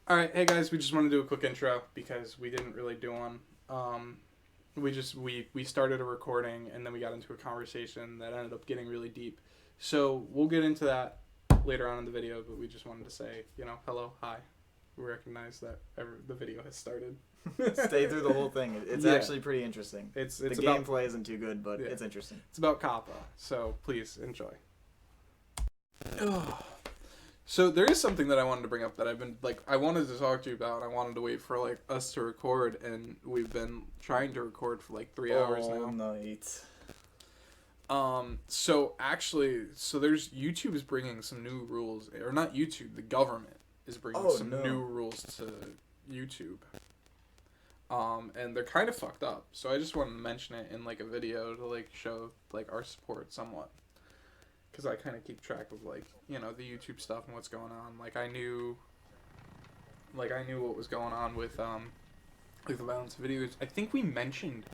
All right, hey guys, we just want to do a quick intro because we didn't really do one. We started a recording and then we got into a conversation that ended up getting really deep. So we'll get into that later on in the video, but we just wanted to say, hello, hi. We recognize that the video has started. Stay through the whole thing. It's actually pretty interesting. It's the about, gameplay isn't too good, but it's interesting. It's about COPPA, so please enjoy. So there is something that I wanted to bring up that I wanted to talk to you about. I wanted to wait for us to record, and we've been trying to record for 3 hours now. All night. So there's YouTube is bringing some new rules, or not YouTube, the government is bringing new rules to YouTube. And they're kind of fucked up. So I just wanted to mention it in a video to show our support somewhat. Because I kind of keep track of the YouTube stuff and what's going on. I knew what was going on with the violence videos. I think we mentioned.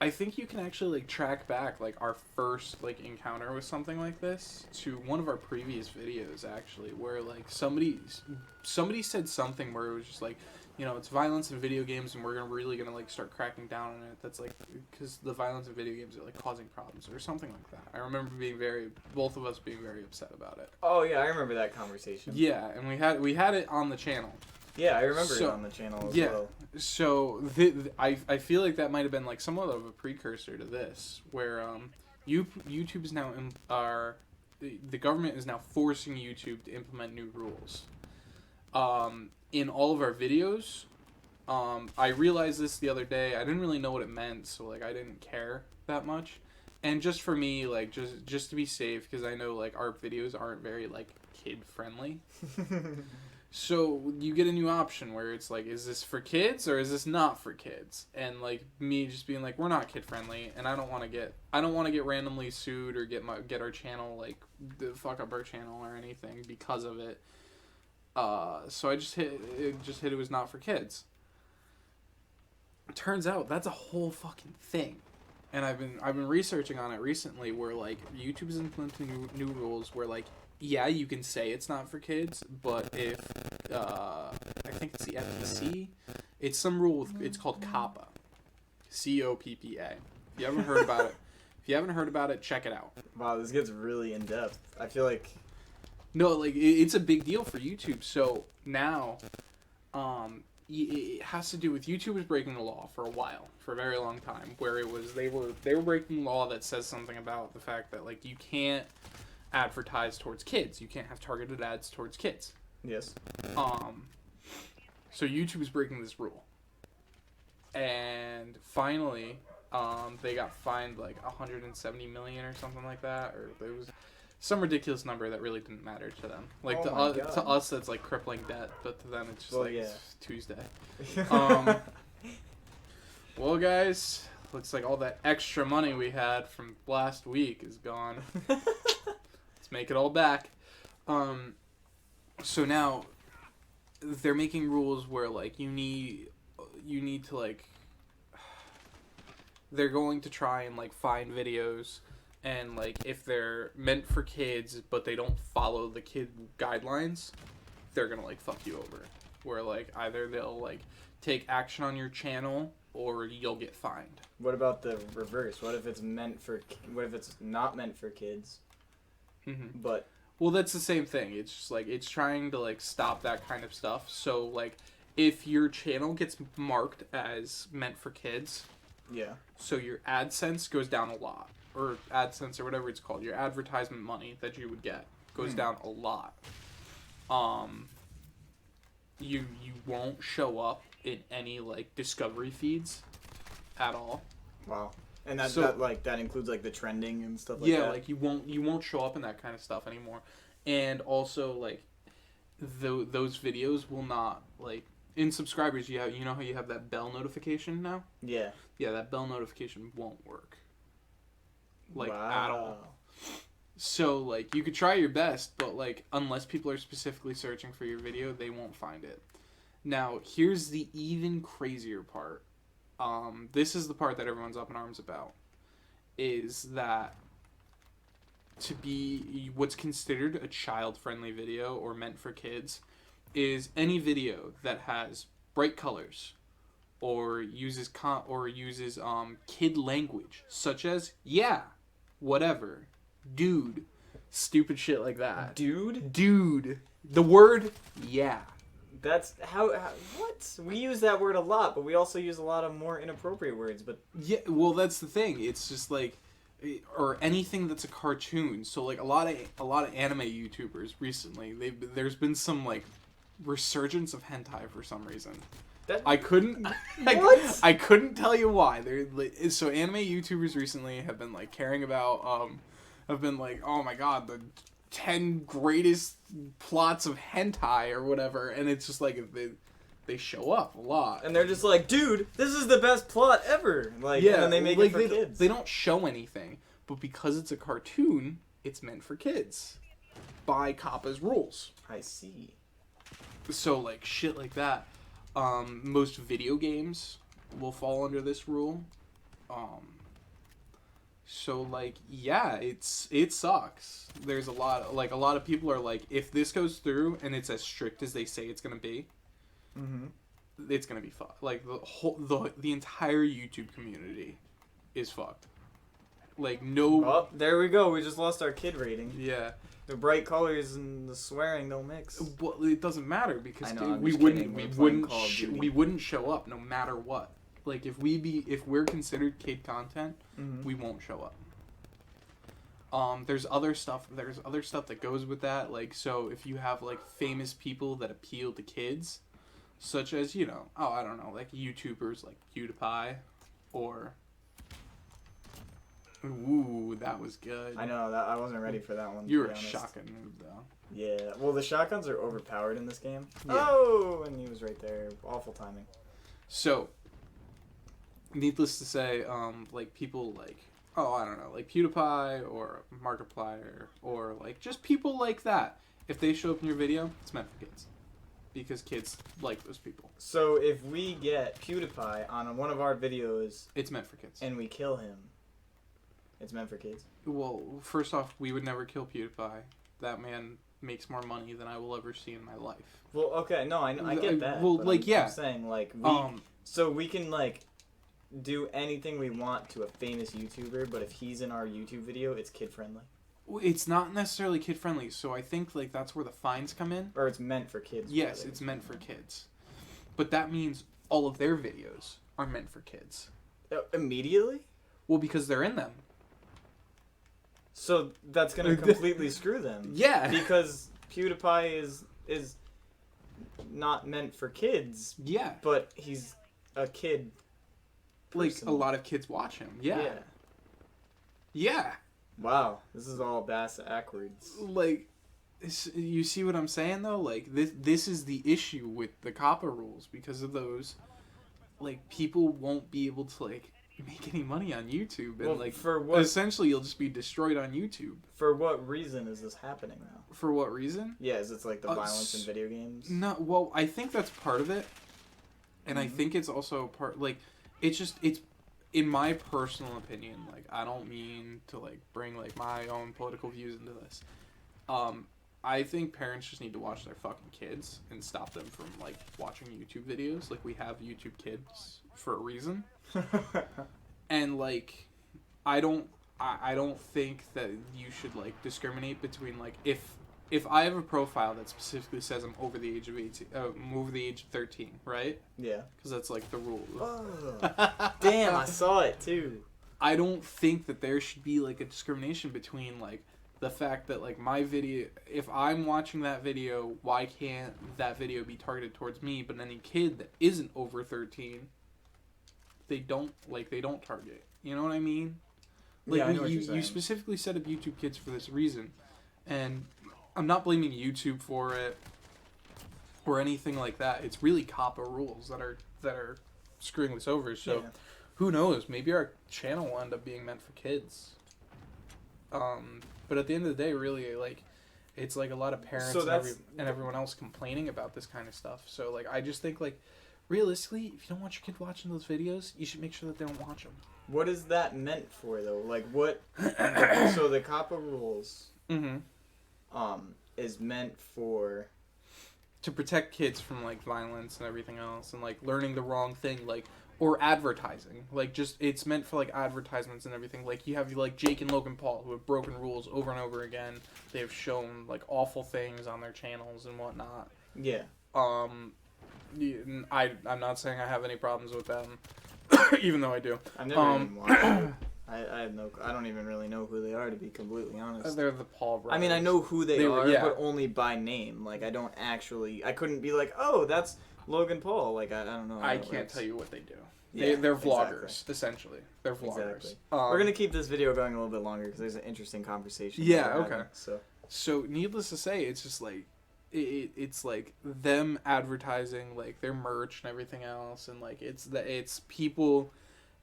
I think you can actually track back our first encounter with something like this to one of our previous videos actually, where somebody said something where it was just it's violence in video games and we're really gonna start cracking down on it. That's because the violence in video games are causing problems or something like that. I remember both of us being very upset about it. Oh yeah, I remember that conversation. Yeah, and we had it on the channel. Yeah, I remember it on the channel as well. So I feel like that might have been somewhat of a precursor to this, where YouTube is now the government is now forcing YouTube to implement new rules. In all of our videos, I realized this the other day. I didn't really know what it meant, so I didn't care that much. And just for me, just to be safe, because I know our videos aren't very kid friendly. So you get a new option where it's is this for kids or is this not for kids? And me just being we're not kid friendly, and I don't want to get randomly sued or get our channel fuck up our channel or anything because of it. So I just hit it was not for kids. It turns out that's a whole fucking thing, and I've been researching on it recently where YouTube is implementing new rules where yeah, you can say it's not for kids, but if I think it's the FTC, it's some rule. It's called COPPA, COPPA. If you haven't heard about it, check it out. Wow, this gets really in depth. I feel like. No, it's a big deal for YouTube. So now, it has to do with YouTube was breaking the law for a while, for a very long time, where it was they were breaking law that says something about the fact that you can't advertise towards kids. You can't have targeted ads towards kids. Yes. So YouTube is breaking this rule, and finally, they got fined $170 million or something like that, or it was some ridiculous number that really didn't matter to them. To us, that's crippling debt, but to them, it's just it's Tuesday. Well, guys, looks like all that extra money we had from last week is gone. Let's make it all back. So now they're making rules where you need to they're going to try and find videos. And, if they're meant for kids, but they don't follow the kid guidelines, they're gonna, fuck you over. Where, either they'll, take action on your channel, or you'll get fined. What about the reverse? What if it's not meant for kids? Mm-hmm. But... Well, that's the same thing. It's just, it's trying to, stop that kind of stuff. So, if your channel gets marked as meant for kids... Yeah. So your AdSense goes down a lot. Or AdSense or whatever it's called, your advertisement money that you would get goes down a lot. You won't show up in any discovery feeds at all. Wow. And that includes the trending and stuff like that. Yeah, you won't show up in that kind of stuff anymore. And also those videos will not in subscribers you know how you have that bell notification now? Yeah. Yeah, that bell notification won't work. At all. So, you could try your best, but, unless people are specifically searching for your video, they won't find it. Now, here's the even crazier part. This is the part that everyone's up in arms about. Is that to be what's considered a child-friendly video or meant for kids is any video that has bright colors or uses kid language, such as yeah, whatever, dude, stupid shit like that. Dude. The word yeah. That's how what? We use that word a lot, but we also use a lot of more inappropriate words, but Yeah, well, that's the thing. It's just like, or anything that's a cartoon. So like a lot of anime YouTubers recently, there's been some like resurgence of hentai for some reason. I couldn't What? I couldn't tell you why. So anime YouTubers recently have been like caring about have been like, oh my god, the 10 greatest plots of hentai or whatever, and it's just like they show up a lot, and they're just like, dude, this is the best plot ever. Like, yeah, and then they make it for kids. They don't show anything, but because it's a cartoon, it's meant for kids by COPPA's rules. I see. So like shit like that. Most video games will fall under this rule. So like yeah, it sucks. There's a lot of people are like, if this goes through and it's as strict as they say it's gonna be, it's gonna be fucked. Like the entire YouTube community is fucked. Like no. Oh, there we go. We just lost our kid rating. Yeah. The bright colors and the swearing don't mix. Well, it doesn't matter because know, we wouldn't show up no matter what. Like if we're considered kid content, we won't show up. There's other stuff that goes with that. Like, so if you have like famous people that appeal to kids, such as, you know, I don't know, like YouTubers like PewDiePie, or ooh, that was good. I know that I wasn't ready for that one. You were a shotgun move though. Yeah, well the shotguns are overpowered in this game. Yeah. Oh, and he was right there. Awful timing. So, needless to say, like people like, I don't know, like PewDiePie or Markiplier or like just people like that. If they show up in your video, it's meant for kids, because kids like those people. So if we get PewDiePie on one of our videos, it's meant for kids, and we kill him, it's meant for kids. Well, first off, we would never kill PewDiePie. That man makes more money than I will ever see in my life. Well, okay, no, I get that. Well, like, I'm saying like so we can like do anything we want to a famous YouTuber, but if he's in our YouTube video, it's kid friendly. It's not necessarily kid friendly, so I think like that's where the fines come in. Or it's meant for kids. Yes, it's meant for kids, but that means all of their videos are meant for kids. Immediately? Well, because they're in them. So that's gonna completely screw them. Yeah. Because PewDiePie is not meant for kids. Yeah. But he's a kid. Like a lot of kids watch him. Yeah. Yeah. Wow, this is all backwards. Like, you see what I'm saying though? Like this is the issue with the COPPA rules. Because of those, like, people won't be able to like make any money on YouTube, and like for what, essentially you'll just be destroyed on YouTube. For what reason is this happening now? For what reason? Yeah, is it like the violence in video games? No, well, I think that's part of it, and I think it's also part, like, it's in my personal opinion, like, I don't mean to like bring like my own political views into this. I think parents just need to watch their fucking kids and stop them from like watching YouTube videos. Like, we have YouTube Kids for a reason. And like, I don't think that you should like discriminate between, like, if I have a profile that specifically says I'm over the age of 18, over the age of 13, right? Yeah. Because that's like the rule. Oh. Damn, I saw it too. I don't think that there should be like a discrimination between like the fact that like my video, if I'm watching that video, why can't that video be targeted towards me? But any kid that isn't over 13, they don't target. You know what I mean? Like, yeah, I know what you're saying. You specifically set up YouTube Kids for this reason, and I'm not blaming YouTube for it or anything like that. It's really COPPA rules that are screwing this over. So, yeah. Who knows? Maybe our channel will end up being meant for kids. But at the end of the day, really, like, it's like a lot of parents and everyone else complaining about this kind of stuff. So, like, I just think, like, realistically, if you don't want your kid watching those videos, you should make sure that they don't watch them. What is that meant for, though? Like, what? So the COPPA rules, is meant for to protect kids from like violence and everything else, and like learning the wrong thing, like, or advertising, like, just it's meant for like advertisements and everything. Like, you have like Jake and Logan Paul, who have broken rules over and over again. They have shown like awful things on their channels and whatnot. Yeah. I'm not saying I have any problems with them, even though I do. I've never even watched it. I don't even really know who they are, to be completely honest. They're the Paul brothers. I mean, I know who they are, yeah. but only by name. Like, I couldn't be like, oh, that's Logan Paul. Like, I don't know. I can't tell you what they do. Yeah, They're vloggers, exactly. essentially. They're vloggers. Exactly. We're going to keep this video going a little bit longer because there's an interesting conversation. Yeah, okay. Having, so, needless to say, it's just like, it's like them advertising like their merch and everything else, and like it's people,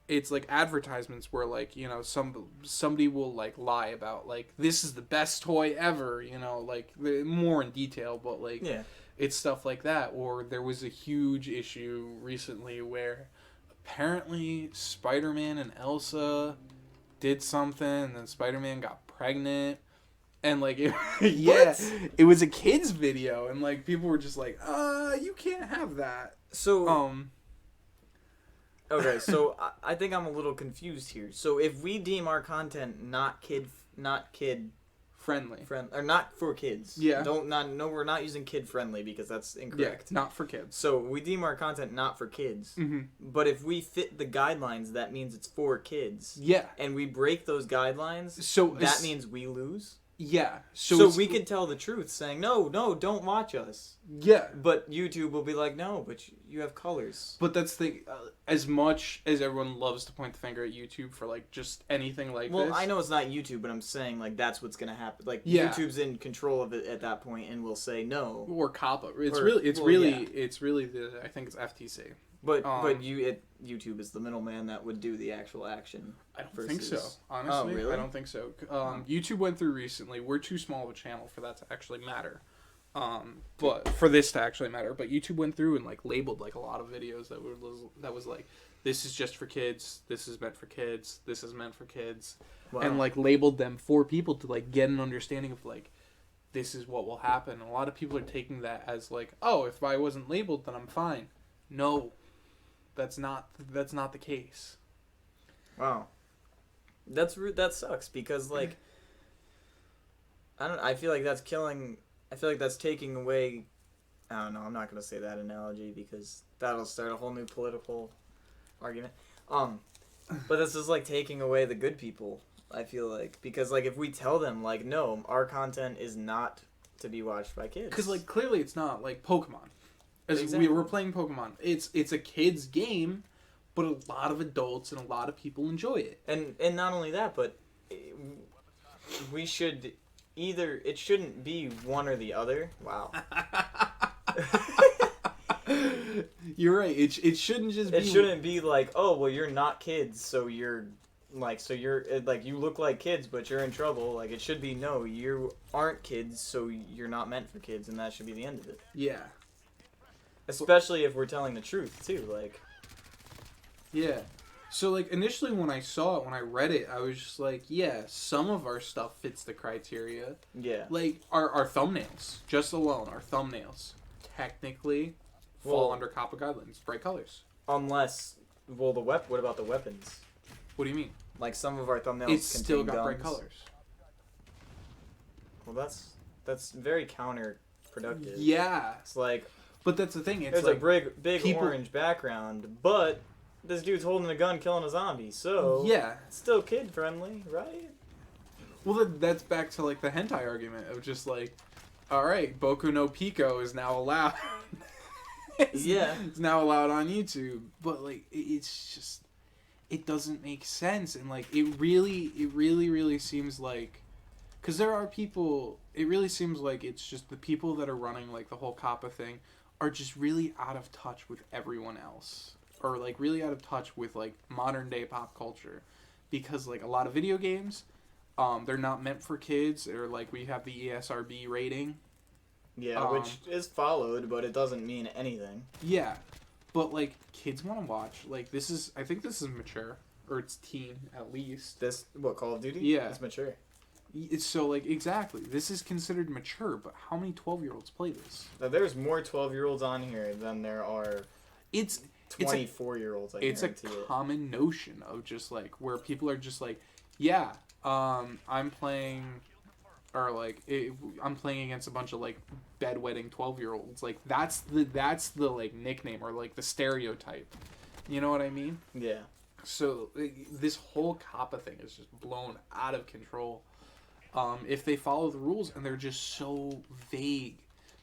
it's like advertisements where like, you know, somebody will like lie about like, this is the best toy ever, you know, like more in detail, but like, yeah, it's stuff like that. Or there was a huge issue recently where apparently Spider-Man and Elsa did something, and then Spider-Man got pregnant. And, like, yeah, it was a kid's video, and, like, people were just like, you can't have that. So, okay, so I think I'm a little confused here. So, if we deem our content not kid friendly, or not for kids, yeah, we're not using kid friendly because that's incorrect. Yeah, not for kids. So, we deem our content not for kids, but if we fit the guidelines, that means it's for kids. Yeah. And we break those guidelines, so that means we lose? Yeah. So we can tell the truth, saying, no, don't watch us. Yeah. But YouTube will be like, no, but you have colors. But that's the as much as everyone loves to point the finger at YouTube for, like, just anything like this. Well, I know it's not YouTube, but I'm saying, like, that's what's going to happen. Like, yeah. YouTube's in control of it at that point and will say no. Or COPPA. It's really the, I think it's FTC. But YouTube is the middleman that would do the actual action. I don't think so. Honestly, oh, really? I don't think so. YouTube went through recently. We're too small of a channel for that to actually matter. But for this to actually matter, but YouTube went through and like labeled like a lot of videos that was like, this is just for kids. This is meant for kids. This is meant for kids, wow. And like labeled them for people to like get an understanding of like, this is what will happen. And a lot of people are taking that as like, oh, if I wasn't labeled, then I'm fine. No. That's not the case. Wow, that sucks because like I feel like that's killing. I feel like that's taking away. I don't know. I'm not gonna say that analogy because that'll start a whole new political argument. But this is like taking away the good people. I feel like because like if we tell them like no, our content is not to be watched by kids. Because like clearly it's not like Pokemon. Exactly. We were playing Pokemon. It's a kid's game, but a lot of adults and a lot of people enjoy it. And not only that, but we should either it shouldn't be one or the other. Wow. You're right. It shouldn't just be. It shouldn't be like, oh well, you're not kids, so you're you look like kids, but you're in trouble. Like it should be no, you aren't kids, so you're not meant for kids, and that should be the end of it. Yeah. Especially if we're telling the truth, too, like... Yeah. So, like, initially when I saw it, when I read it, I was just like, yeah, some of our stuff fits the criteria. Yeah. Like, our thumbnails, just alone, our thumbnails, technically fall under COPPA guidelines. Bright colors. Unless... Well, what about the weapons? What do you mean? Like, some of our thumbnails it's still got guns. bright colors. Well, that's very counterproductive. Yeah. It's like... But that's the thing. It's there's like a big orange background, but this dude's holding a gun killing a zombie, so yeah, it's still kid friendly, right? Well, that's back to like the hentai argument of just like, all right, Boku no Pico is now allowed. It's now allowed on YouTube, but like it's just it doesn't make sense, and like it really seems like. Because there are people, it really seems like it's just the people that are running like the whole COPPA thing are just really out of touch with everyone else. Or like really out of touch with like modern day pop culture. Because like a lot of video games, they're not meant for kids. Or like we have the ESRB rating. Yeah, which is followed, but it doesn't mean anything. Yeah, but like kids want to watch, like I think this is mature. Or it's teen at least. This, what, Call of Duty? Yeah. It's mature. It's so like exactly. This is considered mature, but how many 12-year-olds play this? Now, there's more 12-year-olds on here than there are It's 24-year-olds. it's a common notion of just like where people are just like, yeah, I'm playing, or like I'm playing against a bunch of like bedwetting 12-year-olds. Like that's the like nickname or like the stereotype. You know what I mean? Yeah. So this whole COPPA thing is just blown out of control. If they follow the rules and they're just so vague.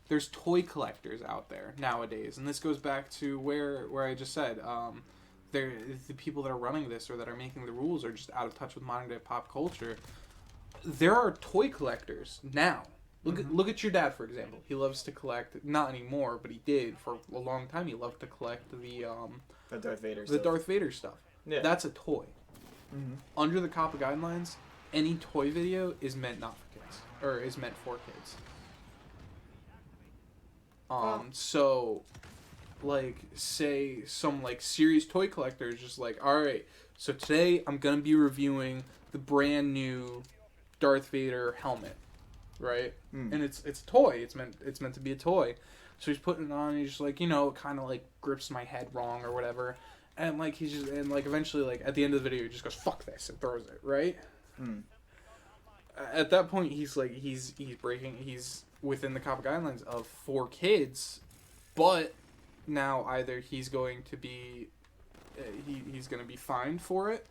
There's toy collectors out there nowadays, and this goes back to where I just said, the people that are running this or that are making the rules are just out of touch with modern day pop culture. There are toy collectors now. Look at your dad, for example. He loves to collect, not anymore, but he did for a long time. He loved to collect the Darth Vader stuff. Yeah. That's a toy. Under the COPPA guidelines, any toy video is meant not for kids, or is meant for kids. So, like, say some, like, serious toy collector is just like, alright, so today I'm gonna be reviewing the brand new Darth Vader helmet, right? And it's a toy, it's meant to be a toy. So he's putting it on, and he's just like, you know, it kind of, like, grips my head wrong or whatever. And, like, eventually, like, at the end of the video, he just goes, fuck this, and throws it, right? At that point, he's within the COPPA guidelines of for kids, but now either he's going to be he's going to be fined for it,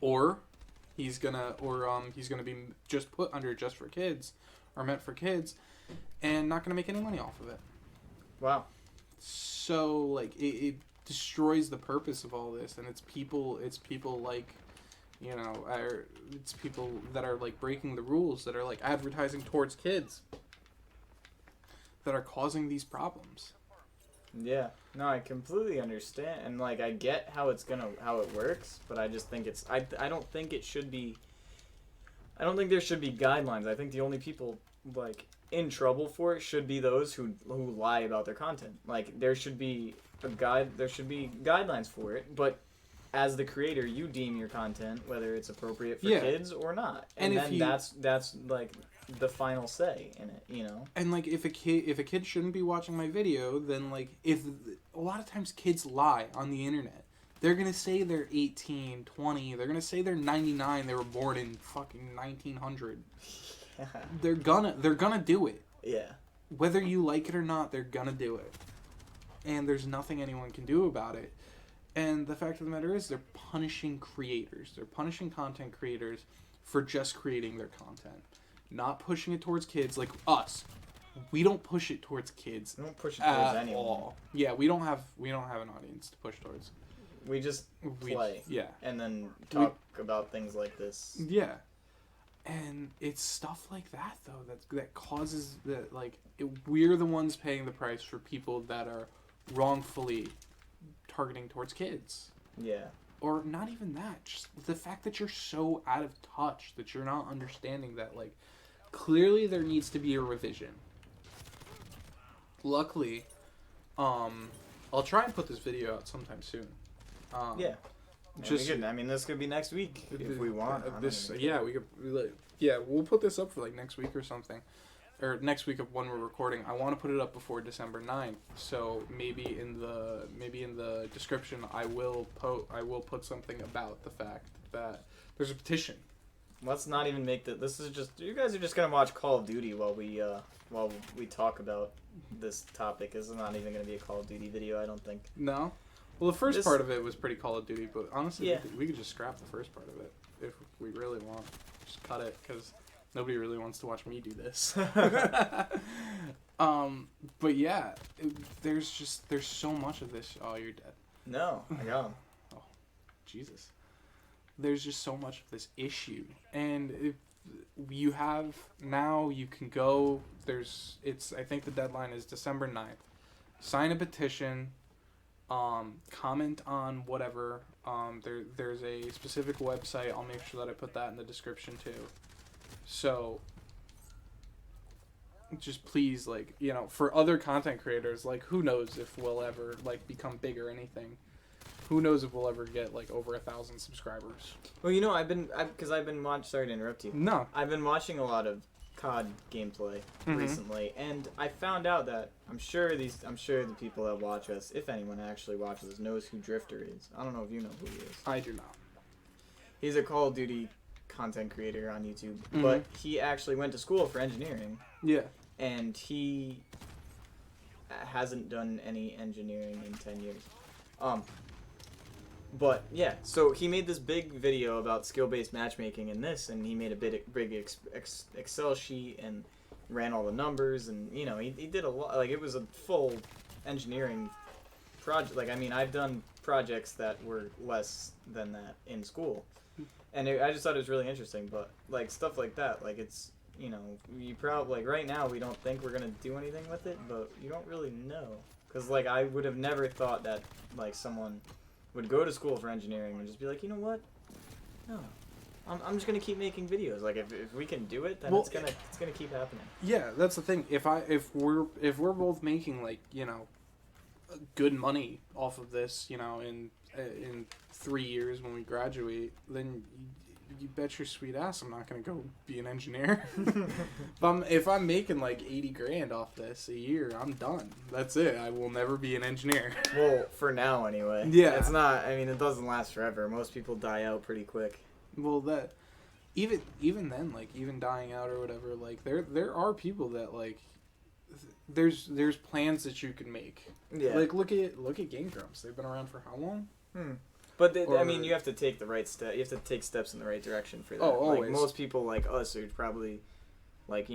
or he's gonna be just put under just for kids or meant for kids, and not gonna make any money off of it. Wow. So like it destroys the purpose of all this, and it's people like, you know, it's people that are like breaking the rules, that are like advertising towards kids, that are causing these problems. Yeah. No, I completely understand, and like I get how it works, but I just think I don't think there should be guidelines. I think the only people like in trouble for it should be those who lie about their content. Like there should be guidelines for it, but as the creator, you deem your content whether it's appropriate for kids or not, and then that's like the final say in it, you know. And like if a kid shouldn't be watching my video, then like if a lot of times kids lie on the internet. They're gonna say they're 18, 20. They're gonna say they're 99. They were born in fucking 1900. They're gonna do it. Yeah. Whether you like it or not, they're gonna do it. And there's nothing anyone can do about it. And the fact of the matter is, they're punishing creators. They're punishing content creators for just creating their content, not pushing it towards kids like us. We don't push it towards kids. We don't push it towards anyone. All. Yeah, we don't have an audience to push towards. We just play. Yeah. And then talk about things like this. Yeah. And it's stuff like that though that causes that, like, we're the ones paying the price for people that are wrongfully targeting towards kids. Yeah. Or not even that, just the fact that you're so out of touch that you're not understanding that, like, clearly there needs to be a revision. Luckily, I'll try and put this video out sometime soon. Yeah. This could be next week if we want. We'll put this up for like next week or something, or next week of when we're recording. I want to put it up before December 9th, so maybe in the description I will put something about the fact that there's a petition. Let's not even make that. This is just, you guys are just gonna watch Call of Duty while we talk about this topic. This is not even gonna be a Call of Duty video, I don't think. No. Well, the first part of it was pretty Call of Duty, but honestly, yeah. we could just scrap the first part of it if we really want. Just cut it, because nobody really wants to watch me do this. But yeah, there's so much of this. Oh, you're dead. No, I got him. Oh, Jesus. There's just so much of this issue, and if you can go. I think the deadline is December 9th. Sign a petition. Comment on whatever. There's a specific website. I'll make sure that I put that in the description too. So just please, like, you know, for other content creators, like, who knows if we'll ever like become big or anything. Who knows if we'll ever get like over 1,000 subscribers? Well, I've been watching. Sorry to interrupt you. No. I've been watching a lot of COD gameplay recently, and I found out that I'm sure the people that watch us, if anyone actually watches us, knows who Drifter is. I don't know if you know who he is. I do not. He's a Call of Duty content creator on YouTube, but he actually went to school for engineering. Yeah. And he hasn't done any engineering in 10 years. But yeah, so he made this big video about skill-based matchmaking in this, and he made a big Excel sheet and ran all the numbers, and he did a lot. Like, it was a full engineering project. Like, I mean, I've done projects that were less than that in school, and I just thought it was really interesting. But like stuff like that, like it's you probably like right now we don't think we're gonna do anything with it, but you don't really know, because like I would have never thought that like someone would go to school for engineering and just be like, you know what? No, I'm just gonna keep making videos. Like if we can do it, then it's gonna keep happening. Yeah, that's the thing. If we're both making like good money off of this, in 3 years when we graduate, then you bet your sweet ass I'm not gonna go be an engineer. If I'm making like 80 grand off this a year, I'm done. That's it. I will never be an engineer. Well, for now anyway. Yeah. It's not. I mean, it doesn't last forever. Most people die out pretty quick. Well, that even then, like even dying out or whatever, like there are people that like there's plans that you can make. Yeah. Like look at Game Grumps. They've been around for how long? But I mean, you have to take the right step. You have to take steps in the right direction for that. Oh, always. Like most people like us are probably, like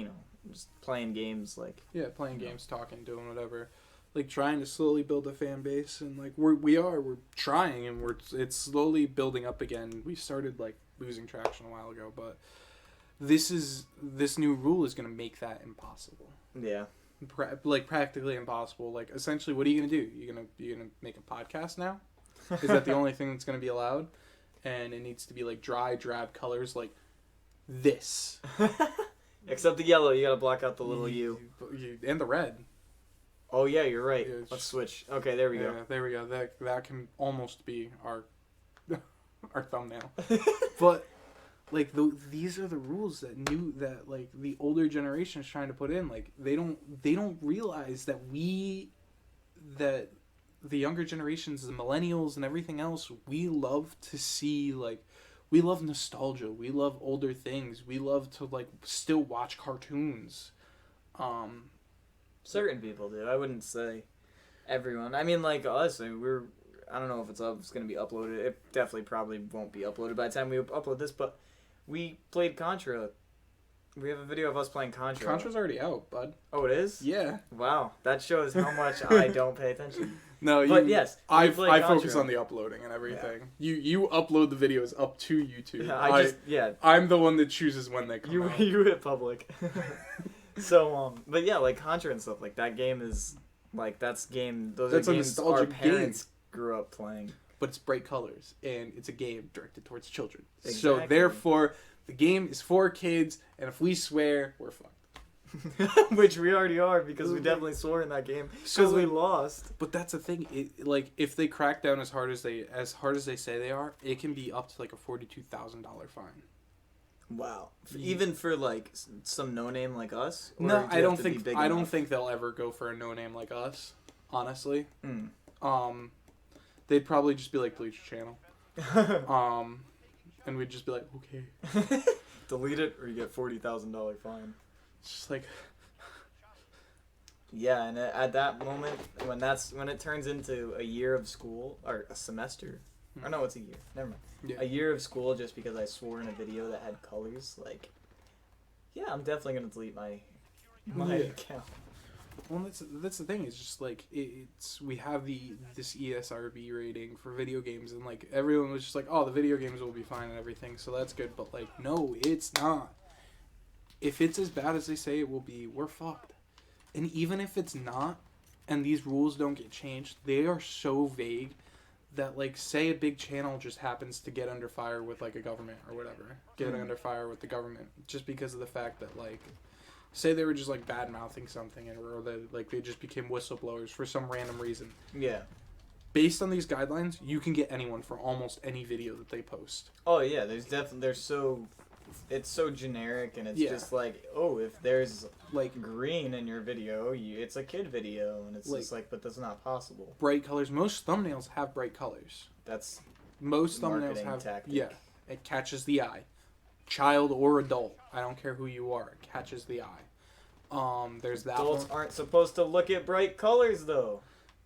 just playing games. Like playing games, talking, doing whatever, like trying to slowly build a fan base, and like we're trying, and it's slowly building up again. We started like losing traction a while ago, but this new rule is gonna make that impossible. Yeah. Practically impossible. Like essentially, what are you gonna do? You gonna make a podcast now? Is that the only thing that's going to be allowed? And it needs to be like dry, drab colors like this. Except the yellow, you got to block out the little U. And the red. Oh yeah, you're right. Let's switch. Okay, there we go. There we go. That can almost be our thumbnail. But like these are the rules that like the older generation is trying to put in. Like they don't realize that the younger generations, the millennials and everything else, we love to see, like, we love nostalgia. We love older things. We love to, like, still watch cartoons. Certain people do. I wouldn't say everyone. I mean, like, us, I don't know if it's going to be uploaded. It definitely probably won't be uploaded by the time we upload this, but we played Contra. We have a video of us playing Contra. Contra's already out, bud. Oh, it is? Yeah. Wow. That shows how much I don't pay attention. No, but yes, I focus on the uploading and everything. Yeah. You upload the videos up to YouTube. I'm the one that chooses when they come out. You hit public. So but yeah, like Contra and stuff, like that game is like that's games our parents grew up playing. But it's bright colors and it's a game directed towards children. Exactly. So therefore the game is for kids, and if we swear, we're fucked. Which we already are, because we definitely swore in that game because we lost. But that's the thing. Like if they crack down as hard as they say they are, it can be up to like a $42,000 fine. Wow. Even for like some no name like us? No, I don't think they'll ever go for a no name like us. Honestly. They'd probably just be like Bleacher Channel. And we'd just be like, okay. Delete it or you get $40,000 fine. It's just like... Yeah, and at that moment, when it turns into a year of school, or a semester, or no, it's a year, never mind. Yeah. A year of school just because I swore in a video that had colors, like, yeah, I'm definitely going to delete my account. Well, that's the thing. It's just like we have this ESRB rating for video games, and like everyone was just like, oh, the video games will be fine and everything, so that's good. But like, no, it's not. If it's as bad as they say it will be, we're fucked. And even if it's not, and these rules don't get changed, they are so vague that like, say a big channel just happens to get under fire with like a government or whatever, under fire with the government just because of the fact that like. Say they were just like bad mouthing something, or they just became whistleblowers for some random reason. Yeah. based on these guidelines, you can get anyone for almost any video that they post. Oh yeah, it's so generic, and it's just like, oh, if there's like green in your video, it's a kid video, and it's just like, but that's not possible. Bright colors. Most thumbnails have bright colors. That's most thumbnails have tactic. Yeah, it catches the eye, child or adult. I don't care who you are. It catches the eye. There's that. Adults aren't supposed to look at bright colors though.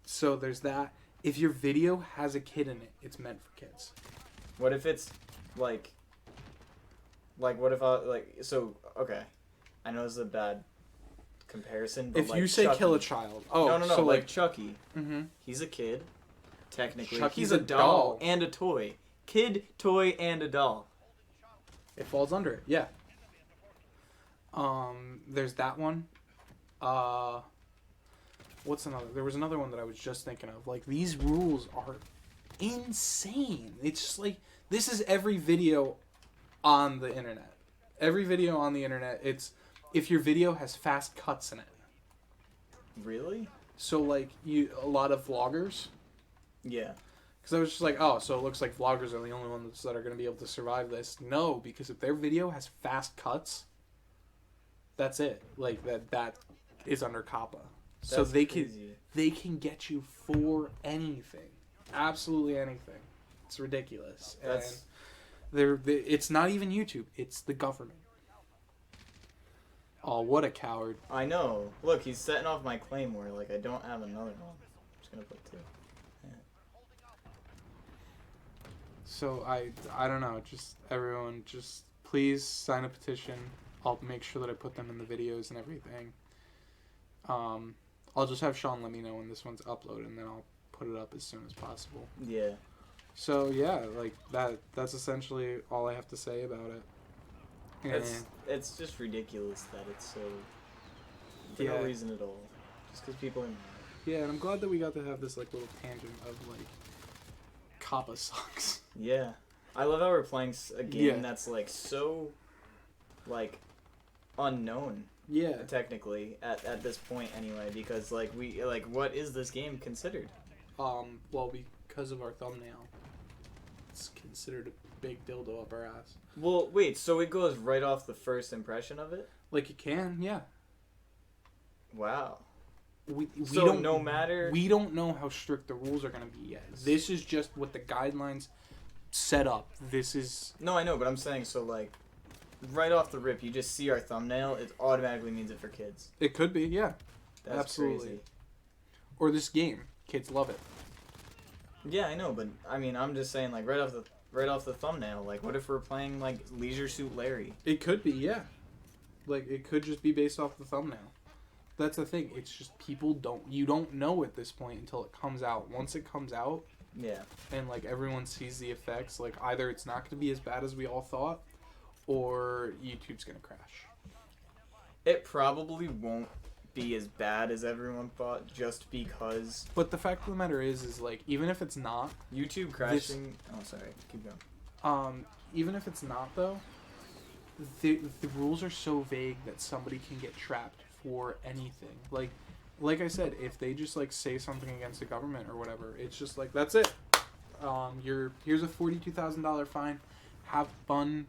So there's that. If your video has a kid in it, it's meant for kids. What if it's like what if okay, I know this is a bad comparison, but if you say Chucky, kill a child, no, so like Chucky, he's a kid, technically. He's a doll and a toy. Kid, toy, and a doll. It falls under it, yeah. There's that one. What's another? There was another one that I was just thinking of. Like, these rules are insane. It's just like, this is every video on the internet. Every video on the internet, it's if your video has fast cuts in it. Really? So, like, a lot of vloggers. Yeah. Because I was just like, oh, so it looks like vloggers are the only ones that are going to be able to survive this. No, because if their video has fast cuts, that's it. Like, that is under COPPA. So they can get you for anything. Absolutely anything. It's ridiculous. It's not even YouTube. It's the government. Oh, what a coward. I know. Look, he's setting off my claymore. Like, I don't have another one. I'm just going to put 2. Yeah. So, I don't know. Just, everyone, just please sign a petition. I'll make sure that I put them in the videos and everything. I'll just have Sean let me know when this one's uploaded, and then I'll put it up as soon as possible. Yeah. So, yeah, like, that's essentially all I have to say about it. It's just ridiculous that it's so... For no reason at all. Just because people are mad. Yeah, and I'm glad that we got to have this, like, little tangent of, like, COPPA sucks. Yeah. I love how we're playing a game that's, like, so, like, unknown. Yeah. Technically, at this point anyway, because, like, what is this game considered? Well, because of our thumbnail, it's considered a big dildo up our ass. Well, wait, so it goes right off the first impression of it? Like, it can, yeah. Wow. We don't, no matter... We don't know how strict the rules are going to be yet. This is just what the guidelines set up. This is... No, I know, but I'm saying, so, like, right off the rip, you just see our thumbnail, it automatically means it for kids. It could be, yeah. That's absolutely crazy. Or this game. Kids love it. Yeah, I know, but, I mean, I'm just saying, like, right off the thumbnail, like, what if we're playing, like, Leisure Suit Larry? It could be, yeah. Like, it could just be based off the thumbnail. That's the thing. It's just you don't know at this point until it comes out. Once it comes out, yeah, and, like, everyone sees the effects, like, either it's not going to be as bad as we all thought, or YouTube's going to crash. It probably won't be as bad as everyone thought, just because... But the fact of the matter is like, even if it's not... YouTube crashing... Oh, sorry. Keep going. Even if it's not, though, the rules are so vague that somebody can get trapped for anything. Like I said, if they just, like, say something against the government or whatever, it's just like, that's it. Here's a $42,000 fine. Have fun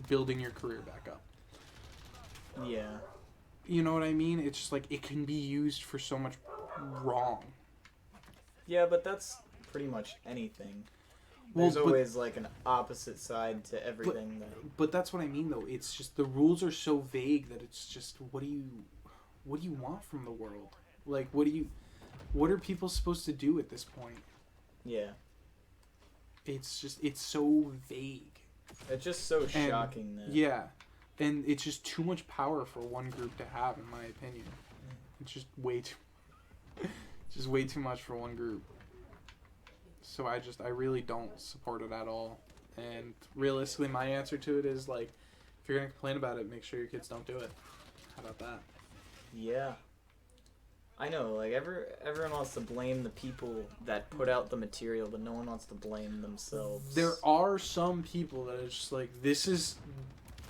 building your career back up. Yeah. You know what I mean? It's just like, it can be used for so much wrong. Yeah, but that's pretty much anything. There's always, like, an opposite side to everything. But that's what I mean, though. It's just, the rules are so vague that it's just, what do you want from the world? Like, what are people supposed to do at this point? Yeah. It's just, it's so vague. It's just so shocking that... Yeah. And it's just too much power for one group to have, in my opinion. It's just way too much for one group. So I really don't support it at all. And realistically, my answer to it is, like, if you're going to complain about it, make sure your kids don't do it. How about that? Yeah. I know, like, everyone wants to blame the people that put out the material, but no one wants to blame themselves. There are some people that are just like, this is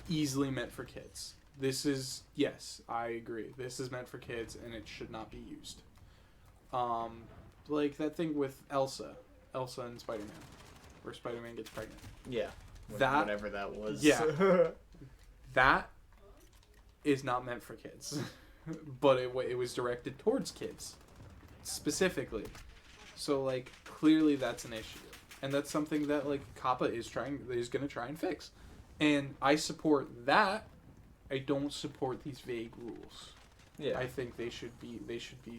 easily meant for kids. This is, yes, I agree. This is meant for kids, and it should not be used. Like that thing with Elsa and Spider-Man, where Spider-Man gets pregnant. Yeah. That whatever that was. Yeah. That is not meant for kids, but it was directed towards kids specifically. So like clearly that's an issue, and that's something that like COPPA is going to try and fix, and I support that. I don't support these vague rules. Yeah. I think they should be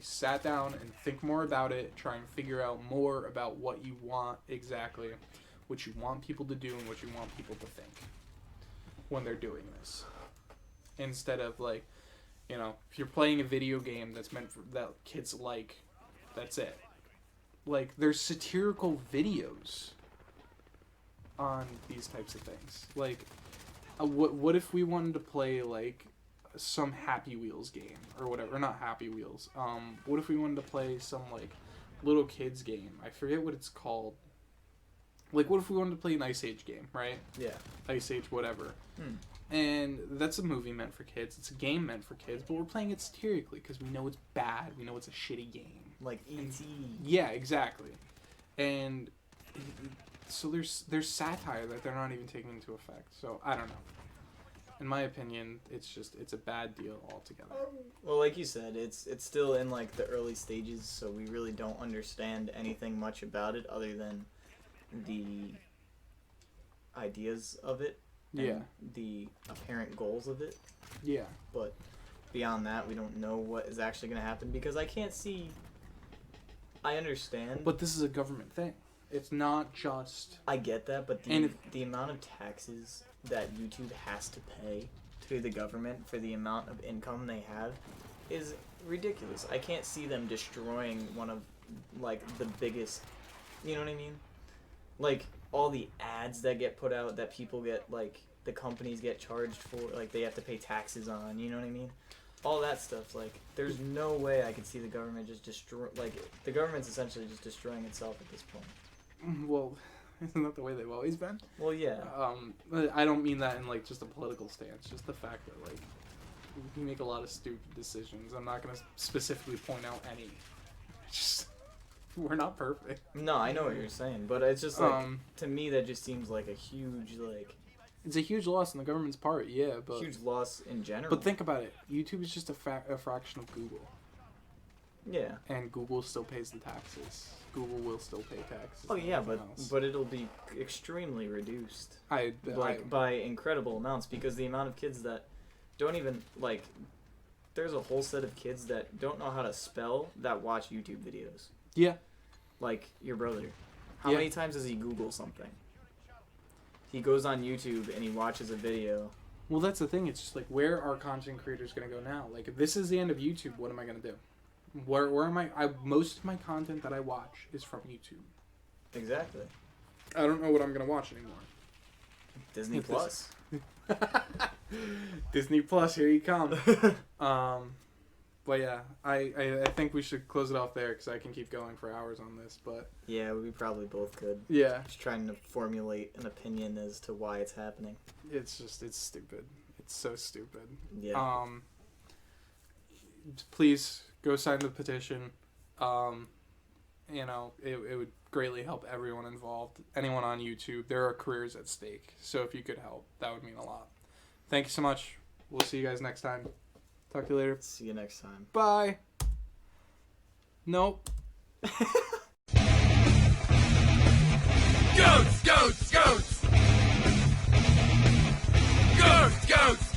sat down and think more about it, try and figure out more about what you want exactly, what you want people to do and what you want people to think when they're doing this. Instead of like, you know, if you're playing a video game that's meant for that kids like, that's it. Like there's satirical videos on these types of things. Like what if we wanted to play like some Happy Wheels game or whatever, or not Happy Wheels. What if we wanted to play some like little kids game? I forget what it's called. Like what if we wanted to play an Ice Age game, right? Yeah. Ice Age whatever. And that's a movie meant for kids. It's a game meant for kids, but we're playing it satirically because we know it's bad. We know it's a shitty game. Like E.T. Yeah, exactly. And so there's satire that they're not even taking into effect. So I don't know. In my opinion, it's a bad deal altogether. Well, like you said, it's still in like the early stages, so we really don't understand anything much about it other than the ideas of it. And Yeah. the apparent goals of it. Yeah. But beyond that, we don't know what is actually going to happen because I can't see. I understand. But this is a government thing. It's not just. I get that, but the amount of taxes that YouTube has to pay to the government for the amount of income they have is ridiculous. I can't see them destroying one of like the biggest. You know what I mean? Like all the ads that get put out that people get, like the companies get charged for, like they have to pay taxes on. You know what I mean? All that stuff. Like there's no way I could see the government just destroy. Like the government's essentially just destroying itself at this point. Well, isn't that the way they've always been? Well, yeah. I don't mean that in like just a political stance. Just the fact that like we make a lot of stupid decisions. I'm not gonna specifically point out any. Just we're not perfect. No, I know what you're saying, but it's just like to me that just seems like a huge like. It's a huge loss on the government's part, yeah, but huge loss in general. But think about it. YouTube is just a fraction of Google. Yeah. And Google still pays the taxes. Google will still pay taxes. Oh yeah, but it'll be extremely reduced. By incredible amounts because the amount of kids that don't even like. There's a whole set of kids that don't know how to spell that watch YouTube videos. Yeah. Like your brother. How many times does he Google something? He goes on YouTube and he watches a video. Well, that's the thing. It's just like, where are content creators going to go now? Like, if this is the end of YouTube, what am I going to do? Where am I? Most of my content that I watch is from YouTube. Exactly. I don't know what I'm going to watch anymore. Disney Plus. Disney Plus, here you come. But yeah, I think we should close it off there because I can keep going for hours on this. But yeah, we probably both could. Yeah. Just trying to formulate an opinion as to why it's happening. It's stupid. It's so stupid. Yeah. Please go sign the petition. You know, it would greatly help everyone involved. Anyone on YouTube, there are careers at stake. So if you could help, that would mean a lot. Thank you so much. We'll see you guys next time. Talk to you later. See you next time. Bye. Nope. Goats! Goats! Goats! Goats! Goats!